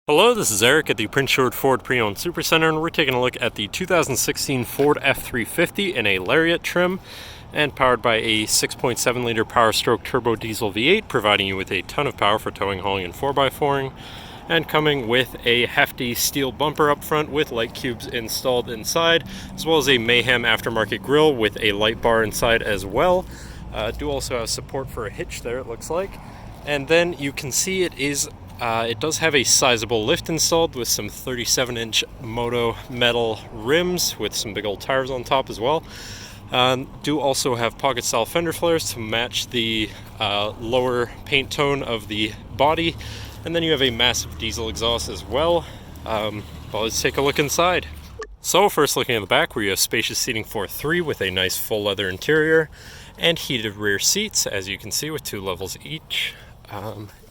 Hello, this is Eric at the Prince George Ford Pre-Owned Supercenter, and we're taking a look at the 2016 Ford F-350 in a Lariat trim and powered by a 6.7 liter Power Stroke Turbodiesel V8, providing you with a ton of power for towing, hauling, and 4x4ing, and coming with a hefty steel bumper up front with light cubes installed inside, as well as a Mayhem aftermarket grille with a light bar inside as well. Do also have support for a hitch there, it looks like. And then you can see it does have a sizable lift installed with some 37-inch Moto metal rims with some big old tires on top as well. Do also have pocket-style fender flares to match the lower paint tone of the body. And then you have a massive diesel exhaust as well. Well, let's take a look inside. So first looking at the back, where you have spacious seating for three with a nice full leather interior and heated rear seats, as you can see, with 2 levels each.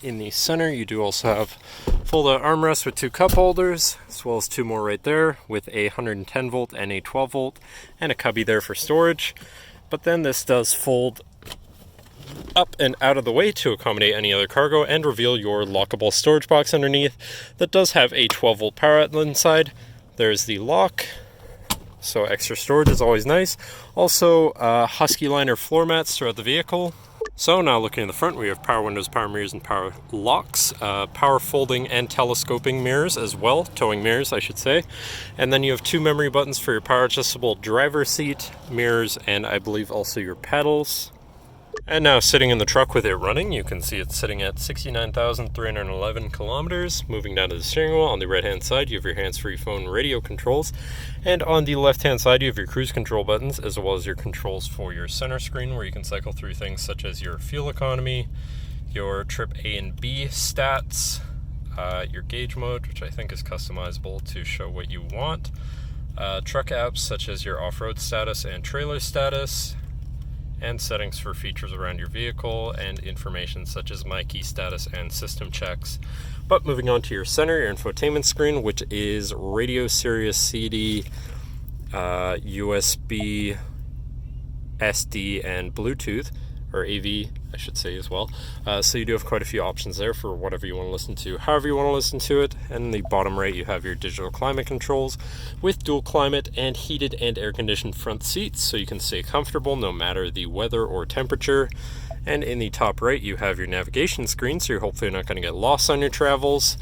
In the center, you do also have fold-out armrests with 2 cup holders, as well as 2 more right there with a 110 volt and a 12 volt, and a cubby there for storage. But then this does fold up and out of the way to accommodate any other cargo and reveal your lockable storage box underneath that does have a 12 volt power outlet inside. There's the lock, so extra storage is always nice. Also, Husky liner floor mats throughout the vehicle. So now looking in the front, we have power windows, power mirrors, and power locks, power folding and telescoping mirrors as well, towing mirrors I should say. And then you have 2 memory buttons for your power adjustable driver's seat, mirrors, and I believe also your pedals. And now sitting in the truck with it running, you can see it's sitting at 69,311 kilometers. Moving down to the steering wheel, on the right hand side you have your hands-free phone radio controls, and on the left hand side you have your cruise control buttons, as well as your controls for your center screen, where you can cycle through things such as your fuel economy, your trip A and B stats, your gauge mode, which I think is customizable to show what you want, truck apps such as your off-road status and trailer status, and settings for features around your vehicle, and information such as my key status and system checks. But moving on to your center, your infotainment screen, which is radio, Sirius, CD, USB, SD, and Bluetooth, or AV I should say as well. So you do have quite a few options there for whatever you want to listen to, however you want to listen to it. And in the bottom right you have your digital climate controls with dual climate and heated and air conditioned front seats, so you can stay comfortable no matter the weather or temperature. And in the top right you have your navigation screen, so you're hopefully not going to get lost on your travels.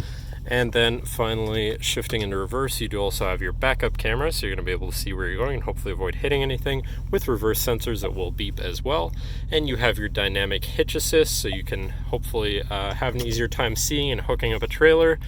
And then finally, shifting into reverse, you do also have your backup camera, so you're going to be able to see where you're going and hopefully avoid hitting anything, with reverse sensors that will beep as well. And you have your dynamic hitch assist, so you can hopefully have an easier time seeing and hooking up a trailer.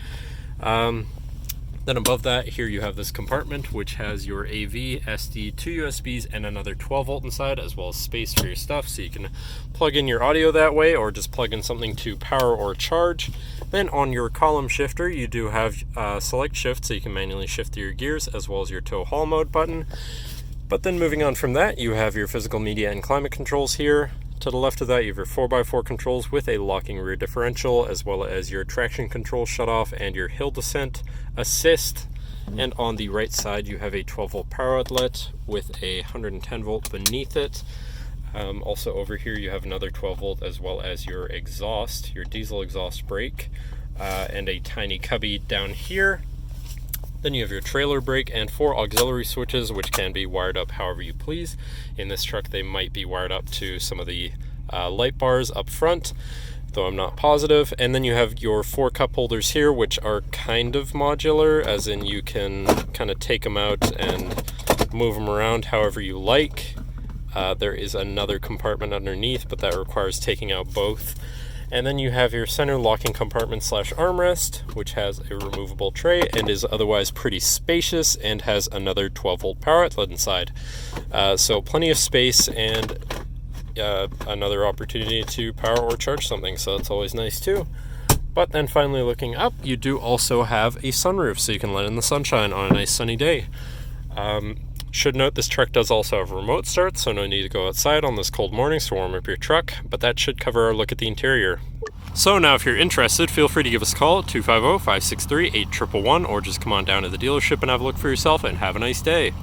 Then above that, here you have this compartment which has your AV, SD, 2 USBs, and another 12 volt inside, as well as space for your stuff, so you can plug in your audio that way or just plug in something to power or charge. Then on your column shifter you do have select shift, so you can manually shift your gears, as well as your tow haul mode button. But then moving on from that, you have your physical media and climate controls here. To the left of that you have your 4x4 controls with a locking rear differential, as well as your traction control shutoff and your hill descent assist. And on the right side you have a 12 volt power outlet with a 110 volt beneath it. Also over here you have another 12 volt, as well as your exhaust, your diesel exhaust brake, and a tiny cubby down here. Then you have your trailer brake and 4 auxiliary switches, which can be wired up however you please. In this truck they might be wired up to some of the light bars up front, though I'm not positive. And then you have your 4 cup holders here, which are kind of modular, as in you can kind of take them out and move them around however you like. There is another compartment underneath, but that requires taking out both. And then you have your center locking compartment / armrest, which has a removable tray and is otherwise pretty spacious, and has another 12 volt power outlet inside. So plenty of space and another opportunity to power or charge something, so that's always nice too. But then finally looking up, you do also have a sunroof, so you can let in the sunshine on a nice sunny day. Should note this truck does also have a remote start, so no need to go outside on this cold morning to warm up your truck, but that should cover our look at the interior. So now if you're interested, feel free to give us a call at 250-563-8111, or just come on down to the dealership and have a look for yourself, and have a nice day.